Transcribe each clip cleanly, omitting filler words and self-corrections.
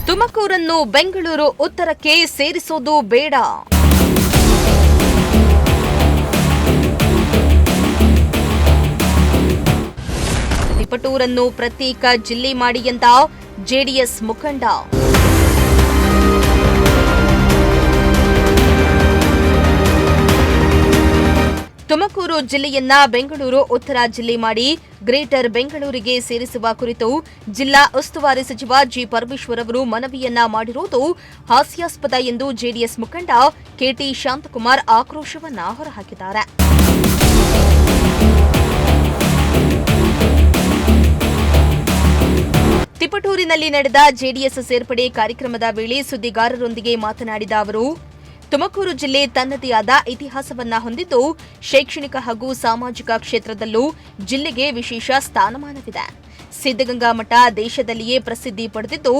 ತುಮಕೂರನ್ನು ಬೆಂಗಳೂರು ಉತ್ತರಕ್ಕೆ ಸೇರಿಸೋದು ಬೇಡ. ತಿಪಟೂರನ್ನು ಪ್ರತ್ಯೇಕ ಜಿಲ್ಲೆ ಮಾಡಿ ಎಂದ ಜೆಡಿಎಸ್ ಮುಖಂಡ. ತುಮಕೂರು ಜಿಲ್ಲೆಯನ್ನ ಬೆಂಗಳೂರು ಉತ್ತರ ಜಿಲ್ಲೆ ಮಾಡಿ ಗ್ರೇಟರ್ ಬೆಂಗಳೂರಿಗೆ ಸೇರಿಸುವ ಕುರಿತು ಜಿಲ್ಲಾ ಉಸ್ತುವಾರಿ ಸಚಿವ ಜಿ ಪರಮೇಶ್ವರ್ ಅವರು ಮನವಿಯನ್ನ ಮಾಡಿರುವುದು ಹಾಸ್ಯಾಸ್ಪದ ಎಂದು ಜೆಡಿಎಸ್ ಮುಖಂಡ ಕೆಟಿ ಶಾಂತಕುಮಾರ್ ಆಕ್ರೋಶವನ್ನ ಹೊರಹಾಕಿದ್ದಾರೆ. ತಿಪಟೂರಿನಲ್ಲಿ ನಡೆದ ಜೆಡಿಎಸ್ ಸೇರ್ಪಡೆ ಕಾರ್ಯಕ್ರಮದ ವೇಳೆ ಸುದ್ದಿಗಾರರೊಂದಿಗೆ ಮಾತನಾಡಿದ ಅವರು, ತುಮಕೂರು ಜಿಲ್ಲೆ ತನ್ನದೇ ಆದ ಇತಿಹಾಸವನ್ನ ಹೊಂದಿದ್ದು ಶೈಕ್ಷಣಿಕ ಹಾಗೂ ಸಾಮಾಜಿಕ ಕ್ಷೇತ್ರದಲ್ಲೂ ಜಿಲ್ಲೆಗೆ ವಿಶೇಷ ಸ್ಥಾನಮಾನವಿದೆ. ಸಿದ್ದಗಂಗಾ ಮಠ ದೇಶದಲ್ಲಿಯೇ ಪ್ರಸಿದ್ಧಿ ಪಡೆದಿದ್ದು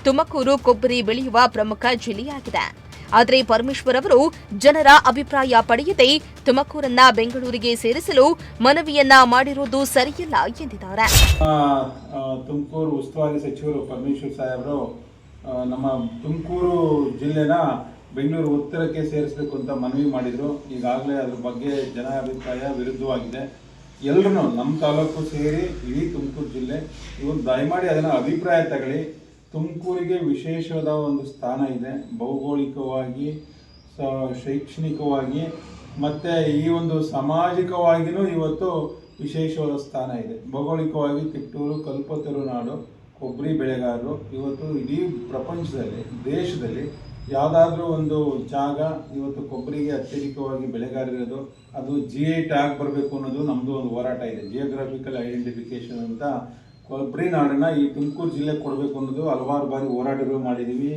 ತುಮಕೂರು ಕೊಬ್ಬರಿ ಬೆಳೆಯುವ ಪ್ರಮುಖ ಜಿಲ್ಲೆಯಾಗಿದೆ. ಆದರೆ ಪರಮೇಶ್ವರ್ ಅವರು ಜನರ ಅಭಿಪ್ರಾಯ ಪಡೆಯದೆ ತುಮಕೂರನ್ನ ಬೆಂಗಳೂರಿಗೆ ಸೇರಿಸಲು ಮನವಿಯನ್ನ ಮಾಡಿರುವುದು ಸರಿಯಲ್ಲ ಎಂದಿದ್ದಾರೆ. ತುಮಕೂರು ಉಸ್ತುವಾರಿ ಸಚಿವರು ಪರಮೇಶ್ವರ್ ಸಾಹೇಬರು ನಮ್ಮ ತುಮಕೂರು ಜಿಲ್ಲೆನ ಬೆಂಗಳೂರು ಉತ್ತರಕ್ಕೆ ಸೇರಿಸಬೇಕು ಅಂತ ಮನವಿ ಮಾಡಿದರು. ಈಗಾಗಲೇ ಅದ್ರ ಬಗ್ಗೆ ಜನ ಅಭಿಪ್ರಾಯ ವಿರುದ್ಧವಾಗಿದೆ. ಎಲ್ಲರೂ ನಮ್ಮ ತಾಲೂಕು ಸೇರಿ ಇಡೀ ತುಮಕೂರು ಜಿಲ್ಲೆ ಇವರು ದಯಮಾಡಿ ಅದನ್ನು ಅಭಿಪ್ರಾಯ ತಗೊಳ್ಳಿ. ತುಮಕೂರಿಗೆ ವಿಶೇಷವಾದ ಒಂದು ಸ್ಥಾನ ಇದೆ, ಭೌಗೋಳಿಕವಾಗಿ, ಶೈಕ್ಷಣಿಕವಾಗಿ ಮತ್ತು ಈ ಒಂದು ಸಾಮಾಜಿಕವಾಗಿಯೂ ಇವತ್ತು ವಿಶೇಷವಾದ ಸ್ಥಾನ ಇದೆ. ಭೌಗೋಳಿಕವಾಗಿ ತಿಪಟೂರು ಕಲ್ಪತರು ನಾಡು, ಕೊಬ್ಬರಿ ಬೆಳೆಗಾರರು. ಇವತ್ತು ಇಡೀ ಪ್ರಪಂಚದಲ್ಲಿ, ದೇಶದಲ್ಲಿ ಯಾವುದಾದ್ರೂ ಒಂದು ಜಾಗ ಇವತ್ತು ಕೊಬ್ಬರಿಗೆ ಅತ್ಯಧಿಕವಾಗಿ ಬೆಳೆಗಾರರಿರೋದು, ಅದು GI ಟ್ಯಾಗ್ ಬರಬೇಕು ಅನ್ನೋದು ನಮ್ಮದು ಒಂದು ಹೋರಾಟ ಇದೆ. ಜಿಯೋಗ್ರಫಿಕಲ್ ಐಡೆಂಟಿಫಿಕೇಶನ್ ಅಂತ ಕೊಬ್ಬರಿ ನಾಡನ್ನು ಈ ತುಮಕೂರು ಜಿಲ್ಲೆಗೆ ಕೊಡಬೇಕು ಅನ್ನೋದು ಹಲವಾರು ಬಾರಿ ಹೋರಾಟಗಳು ಮಾಡಿದ್ದೀವಿ.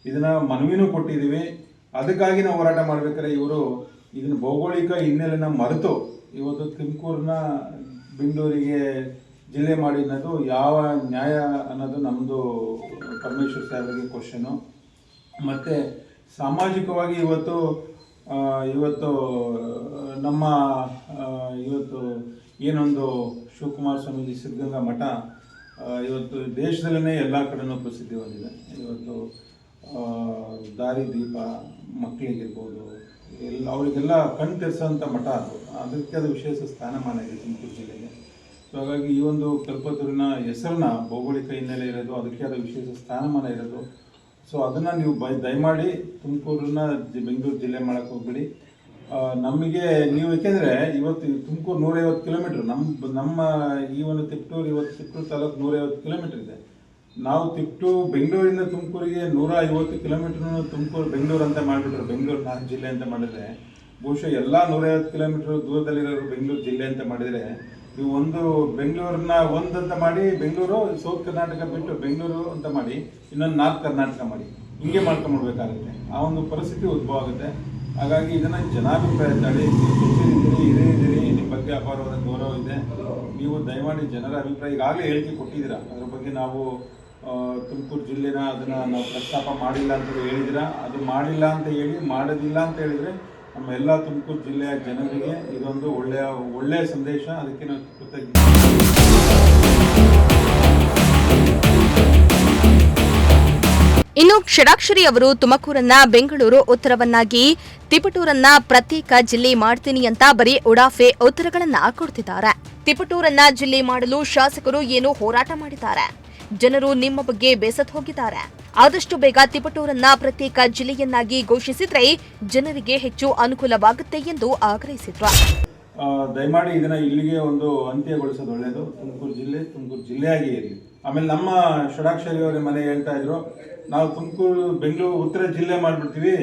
ಇದನ್ನು ಮನವಿನೂ ಕೊಟ್ಟಿದ್ದೀವಿ. ಅದಕ್ಕಾಗಿ ನಾವು ಹೋರಾಟ ಮಾಡಬೇಕಾದ್ರೆ ಇವರು ಇದನ್ನು ಭೌಗೋಳಿಕ ಹಿನ್ನೆಲೆನ ಮರೆತು ಇವತ್ತು ತುಮಕೂರನ್ನ ಬೆಂಗಳೂರಿಗೆ ಜಿಲ್ಲೆ ಮಾಡಿ ಅನ್ನೋದು ಯಾವ ನ್ಯಾಯ ಅನ್ನೋದು ನಮ್ಮದು ಪರಮೇಶ್ವರ್ ಸಾಹೇಬರಿಗೆ ಕ್ವಶನು. ಮತ್ತು ಸಾಮಾಜಿಕವಾಗಿ ಇವತ್ತು ನಮ್ಮ ಏನೊಂದು ಶಿವಕುಮಾರ ಸ್ವಾಮೀಜಿ ಸಿದ್ಧಗಂಗಾ ಮಠ ಇವತ್ತು ದೇಶದಲ್ಲೇ ಎಲ್ಲ ಕಡೆನೂ ಪ್ರಸಿದ್ಧಿ ಹೊಂದಿದೆ. ಇವತ್ತು ದಾರಿ ದೀಪ ಮಕ್ಕಳಿಗಿರ್ಬೋದು, ಅವರಿಗೆಲ್ಲ ಕಣ್ ತೆರೆಸೋಂಥ ಮಠ ಅದು. ಅದಕ್ಕೆ ಅದು ವಿಶೇಷ ಸ್ಥಾನಮಾನ ಇದೆ ತುಮಕೂರು ಜಿಲ್ಲೆಗೆ. ಸೊ ಹಾಗಾಗಿ ಈ ಒಂದು ಕಲ್ಪತರುವಿನ ಹೆಸರನ್ನ ಭೌಗೋಳಿಕ ಹಿನ್ನೆಲೆ ಇರೋದು, ಅದಕ್ಕೆ ಅದು ವಿಶೇಷ ಸ್ಥಾನಮಾನ ಇರೋದು. ಸೊ ಅದನ್ನು ನೀವು ದಯಮಾಡಿ ತುಮಕೂರನ್ನ ಬೆಂಗಳೂರು ಜಿಲ್ಲೆ ಮಾಡೋಕ್ಕೆ ಹೋಗ್ಬೇಡಿ. ನಮಗೆ ನೀವು ಏಕೆಂದರೆ ಇವತ್ತು ತುಮಕೂರು 150 ಕಿಲೋಮೀಟ್ರ್, ನಮ್ಮ ಈ ಒಂದು ತಿಪಟೂರು, ಇವತ್ತು ತಿಪಟೂರು ತಾಲೂಕು 150 ಕಿಲೋಮೀಟ್ರ್ ಇದೆ. ನಾವು ಬೆಂಗಳೂರಿಂದ ತುಮಕೂರಿಗೆ 150 ಕಿಲೋಮೀಟ್ರ್ ತುಮಕೂರು ಬೆಂಗಳೂರು ಅಂತ ಮಾಡಿಬಿಟ್ರೆ, ಬೆಂಗಳೂರು 4 ಜಿಲ್ಲೆ ಅಂತ ಮಾಡಿದರೆ, ಬಹುಶಃ ಎಲ್ಲ 150 ಕಿಲೋಮೀಟ್ರ್ ದೂರದಲ್ಲಿರೋರು ಬೆಂಗಳೂರು ಜಿಲ್ಲೆ ಅಂತ ಮಾಡಿದರೆ, ನೀವು ಒಂದು ಬೆಂಗಳೂರನ್ನ ಒಂದಂತ ಮಾಡಿ ಬೆಂಗಳೂರು ಸೌತ್ ಕರ್ನಾಟಕ ಬಿಟ್ಟು ಬೆಂಗಳೂರು ಅಂತ ಮಾಡಿ ಇನ್ನೊಂದು ನಾರ್ತ್ ಕರ್ನಾಟಕ ಮಾಡಿ ಹಿಂಗೆ ಮಾಡ್ಕೊಂಡ್ಬಿಡ್ಬೇಕಾಗುತ್ತೆ. ಆ ಒಂದು ಪರಿಸ್ಥಿತಿ ಉದ್ಭವ ಆಗುತ್ತೆ. ಹಾಗಾಗಿ ಇದನ್ನು ಜನಾಭಿಪ್ರಾಯ ತಳಿ, ನೀವು ಇದ್ದೀರಿ, ನಿಮ್ಮ ಬಗ್ಗೆ ಅಪಾರವಾದ ಗೌರವ ಇದೆ. ನೀವು ದಯಮಾಡಿ ಜನರ ಅಭಿಪ್ರಾಯ ಈಗಾಗಲೇ ಹೇಳಿಕೆ ಕೊಟ್ಟಿದ್ದೀರಾ. ಅದ್ರ ಬಗ್ಗೆ ನಾವು ತುಮಕೂರು ಜಿಲ್ಲೆನ ಅದನ್ನು ನಾವು ಪ್ರಸ್ತಾಪ ಮಾಡಿಲ್ಲ ಅಂತ ಹೇಳಿದ್ದೀರಾ. ಅದು ಮಾಡಿಲ್ಲ ಅಂತ ಹೇಳಿ, ಮಾಡೋದಿಲ್ಲ ಅಂತ ಹೇಳಿದರೆ ನಮ್ಮ ಎಲ್ಲ ತುಮಕೂರು ಜಿಲ್ಲೆಯ ಜನರಿಗೆ ಇದೊಂದು ಒಳ್ಳೆಯ ಸಂದೇಶ. ಅದಕ್ಕೆ ನಾವು ಕೃತಜ್ಞ. ಇನ್ನು ಷಡಾಕ್ಷರಿ ಅವರು ತುಮಕೂರನ್ನ ಬೆಂಗಳೂರು ಉತ್ತರವನ್ನಾಗಿ, ತಿಪಟೂರನ್ನ ಪ್ರತ್ಯೇಕ ಜಿಲ್ಲೆ ಮಾಡ್ತೀನಿ ಅಂತ ಬರೀ ಉಡಾಫೆ ಉತ್ತರಗಳನ್ನ ಕೊಡ್ತಿದ್ದಾರೆ. ತಿಪಟೂರನ್ನ ಜಿಲ್ಲೆ ಮಾಡಲು ಶಾಸಕರು ಏನೋ ಹೋರಾಟ ಮಾಡಿದ್ದಾರೆ. ಜನರು ನಿಮ್ಮ ಬಗ್ಗೆ ಬೇಸತ್ತು ಹೋಗಿದ್ದಾರೆ. ಆದಷ್ಟು ಬೇಗ ತಿಪಟೂರನ್ನ ಪ್ರತ್ಯೇಕ ಜಿಲ್ಲೆಯನ್ನಾಗಿ ಘೋಷಿಸಿದ್ರೆ ಜನರಿಗೆ ಹೆಚ್ಚು ಅನುಕೂಲವಾಗುತ್ತೆ ಎಂದು ಆಗ್ರಹಿಸಿದ್ರು. ದಯಮಾಡಿ ಇದನ್ನ ಇಲ್ಲಿಗೆ ಒಂದು ಅಂತ್ಯಗೊಳಿಸೋದು ಒಳ್ಳೆಯದು. ತುಮಕೂರು ಜಿಲ್ಲೆಯಾಗಿ ಇರಲಿ. ಆಮೇಲೆ ನಮ್ಮ ಷಡಾಕ್ಷರಿ ಅವರ ಮನೆ ಹೇಳ್ತಾ ಇದ್ರು, ನಾವು ಬೆಂಗಳೂರು ಉತ್ತರ ಜಿಲ್ಲೆ ಮಾಡಿಬಿಡ್ತೀವಿ,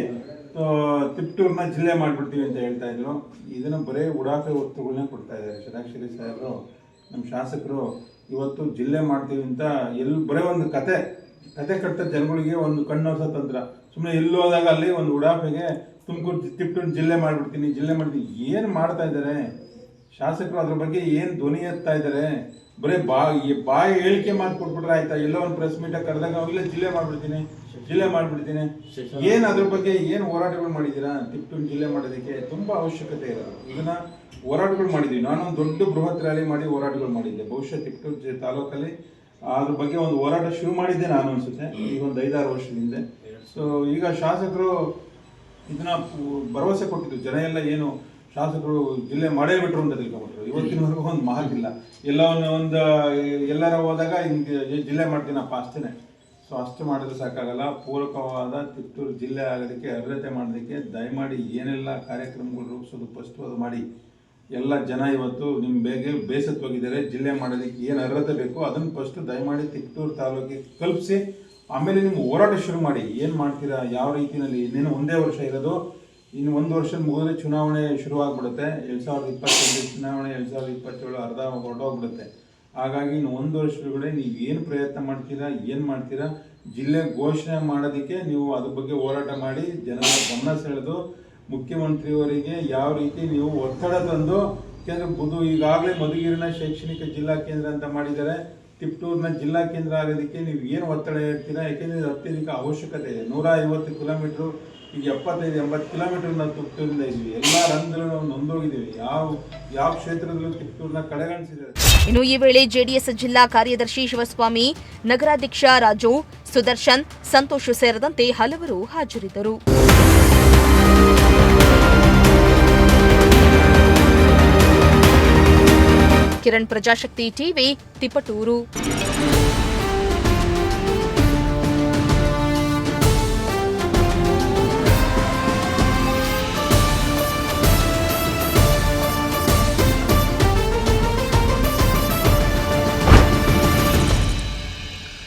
ತಿಪಟೂರನ್ನ ಜಿಲ್ಲೆ ಮಾಡಿಬಿಡ್ತೀವಿ ಅಂತ ಹೇಳ್ತಾ ಇದ್ರು. ಇದನ್ನು ಬರೀ ಉಡಾಫೆ ಒತ್ತುಗಳನ್ನೇ ಕೊಡ್ತಾ ಇದ್ದಾರೆ ಷಡಾಕ್ಷರಿ ಸಾಹೇಬರು. ನಮ್ಮ ಶಾಸಕರು ಇವತ್ತು ಜಿಲ್ಲೆ ಮಾಡ್ತೀವಿ ಅಂತ ಬರೀ ಒಂದು ಕತೆ ಕಟ್ಟ ಜನಗಳಿಗೆ ಒಂದು ಕಣ್ಣೋರ್ಸೋ ತಂತ್ರ. ಸುಮ್ಮನೆ ಎಲ್ಲೂ ಹೋದಾಗ ಅಲ್ಲಿ ಒಂದು ಉಡಾಫೆಗೆ ತಿಪಟೂರು ಜಿಲ್ಲೆ ಮಾಡ್ಬಿಡ್ತೀನಿ ಏನು ಮಾಡ್ತಾ ಇದ್ದಾರೆ ಶಾಸಕರು? ಅದ್ರ ಬಗ್ಗೆ ಏನು ಧ್ವನಿ ಎತ್ತಾ ಇದ್ದಾರೆ? ಬರೀ ಬಾಯಿ ಹೇಳಿಕೆ ಮಾತು ಕೊಟ್ಬಿಟ್ರೆ ಆಯ್ತಾ? ಎಲ್ಲೋ ಒಂದು ಪ್ರೆಸ್ ಮೀಟಾಗಿ ಕರೆದಾಗ ಇಲ್ಲ ಜಿಲ್ಲೆ ಮಾಡ್ಬಿಡ್ತೀನಿ ಏನು ಅದ್ರ ಬಗ್ಗೆ ಏನು ಹೋರಾಟಗಳು ಮಾಡಿದ್ದೀರಾ? ತಿಪಟೂರು ಜಿಲ್ಲೆ ಮಾಡೋದಕ್ಕೆ ತುಂಬ ಅವಶ್ಯಕತೆ ಇರೋದು. ಇದನ್ನ ಹೋರಾಟಗಳು ಮಾಡಿದ್ದೀವಿ. ನಾನೊಂದು ದೊಡ್ಡ ಬೃಹತ್ ರ್ಯಾಲಿ ಮಾಡಿ ಹೋರಾಟಗಳು ಮಾಡಿದ್ದೆ. ಬಹುಶಃ ತಿಪಟೂರು ತಾಲೂಕಲ್ಲಿ ಅದ್ರ ಬಗ್ಗೆ ಒಂದು ಹೋರಾಟ ಶುರು ಮಾಡಿದ್ದೆ ನಾನು ಅನ್ಸುತ್ತೆ, ಈಗ ಒಂದು 5-6 ವರ್ಷದ ಹಿಂದೆ. ಸೊ ಈಗ ಶಾಸಕರು ಇದನ್ನ ಭರವಸೆ ಕೊಟ್ಟಿದ್ರು, ಜನ ಎಲ್ಲ ಏನು ಶಾಸಕರು ಜಿಲ್ಲೆ ಮಾಡೇ ಬಿಟ್ರು ಅಂತ ತಿಳ್ಕೊಂಡ್ಬಿಟ್ರು. ಇವತ್ತಿನವರೆಗೂ ಒಂದು ಮಾತಿಲ್ಲ, ಎಲ್ಲ ಎಲ್ಲರ ಹೋದಾಗ ಹಿಂಗೆ ಜಿಲ್ಲೆ ಮಾಡ್ತೀನಪ್ಪ ಅಷ್ಟೇ. ಸೊ ಅಷ್ಟು ಮಾಡಿದ್ರೆ ಸಾಕಾಗಲ್ಲ. ಪೂರಕವಾದ ತಿಪ್ಟೂರು ಜಿಲ್ಲೆ ಆಗೋದಕ್ಕೆ ಅರ್ಹತೆ ಮಾಡೋದಕ್ಕೆ ದಯಮಾಡಿ ಏನೆಲ್ಲ ಕಾರ್ಯಕ್ರಮಗಳು ರೂಪಿಸೋದು ಫಸ್ಟ್ ಅದು ಮಾಡಿ. ಎಲ್ಲ ಜನ ಇವತ್ತು ನಿಮ್ಮ ಬೇಸತ್ವಾಗಿದ್ದಾರೆ, ಜಿಲ್ಲೆ ಮಾಡೋದಕ್ಕೆ ಏನು ಅರ್ಹತೆ ಬೇಕೋ ಅದನ್ನು ಫಸ್ಟ್ ದಯಮಾಡಿ ತಿಪ್ಟೂರು ತಾಲೂಕಿಗೆ ಕಲ್ಪಿಸಿ, ಆಮೇಲೆ ನಿಮ್ಮ ಹೋರಾಟ ಶುರು ಮಾಡಿ. ಏನು ಮಾಡ್ತೀರಾ, ಯಾವ ರೀತಿಯಲ್ಲಿ. ಇನ್ನೇನು ಒಂದೇ ವರ್ಷ ಇರೋದು, ಇನ್ನು 1 ವರ್ಷ ಮುಗಿದ್ರೆ ಚುನಾವಣೆ ಶುರುವಾಗ್ಬಿಡುತ್ತೆ. 2021 ಚುನಾವಣೆ, 2027 ಅರ್ಧ ಹೊರಟೋಗ್ಬಿಡುತ್ತೆ. ಹಾಗಾಗಿ ಇನ್ನು 1 ವರ್ಷದೊಳಗಡೆ ನೀವು ಏನು ಪ್ರಯತ್ನ ಮಾಡ್ತೀರಾ ಜಿಲ್ಲೆ ಘೋಷಣೆ ಮಾಡೋದಕ್ಕೆ ನೀವು ಅದ್ರ ಬಗ್ಗೆ ಹೋರಾಟ ಮಾಡಿ, ಜನರ ಗಮನ ಸೆಳೆದು ಮುಖ್ಯಮಂತ್ರಿಯವರಿಗೆ ಯಾವ ರೀತಿ ನೀವು ಒತ್ತಡ ತಂದು, ಯಾಕೆಂದರೆ ಈಗಾಗಲೇ ಮಧುಗಿರಿನ ಶೈಕ್ಷಣಿಕ ಜಿಲ್ಲಾ ಕೇಂದ್ರ ಅಂತ ಮಾಡಿದ್ದಾರೆ. ತಿಪ್ಟೂರಿನ ಜಿಲ್ಲಾ ಕೇಂದ್ರ ಆಗೋದಕ್ಕೆ ನೀವು ಏನು ಒತ್ತಡ ಇರ್ತೀರಾ, ಯಾಕೆಂದರೆ ಅತ್ಯಧಿಕ ಅವಶ್ಯಕತೆ ಇದೆ. 150 ಕಿಲೋಮೀಟ್ರು, ಈಗ 75-80 ಕಿಲೋಮೀಟರ್ ನಾವು ತಿಪ್ಟೂರಿಂದ ಇದ್ದೀವಿ. ಎಲ್ಲ ರಂಗದಲ್ಲೂ ನಾವು ನೊಂದೋಗಿದ್ದೀವಿ. ಯಾವ ಕ್ಷೇತ್ರದಲ್ಲೂ ತಿಪ್ಟೂರನ್ನ ಕಡೆಗಣಿಸಿದ್ದಾರೆ. ಇನ್ನು ಈ ವೇಳೆ ಜೆಡಿಎಸ್ ಜಿಲ್ಲಾ ಕಾರ್ಯದರ್ಶಿ ಶಿವಸ್ವಾಮಿ, ನಗರಾಧ್ಯಕ್ಷ ರಾಜು, ಸುದರ್ಶನ್, ಸಂತೋಷ್ ಸೇರಿದಂತೆ ಹಲವರು ಹಾಜರಿದ್ದರು. ಕಿರಣ್, ಪ್ರಜಾಶಕ್ತಿ ಟಿವಿ, ತಿಪಟೂರು.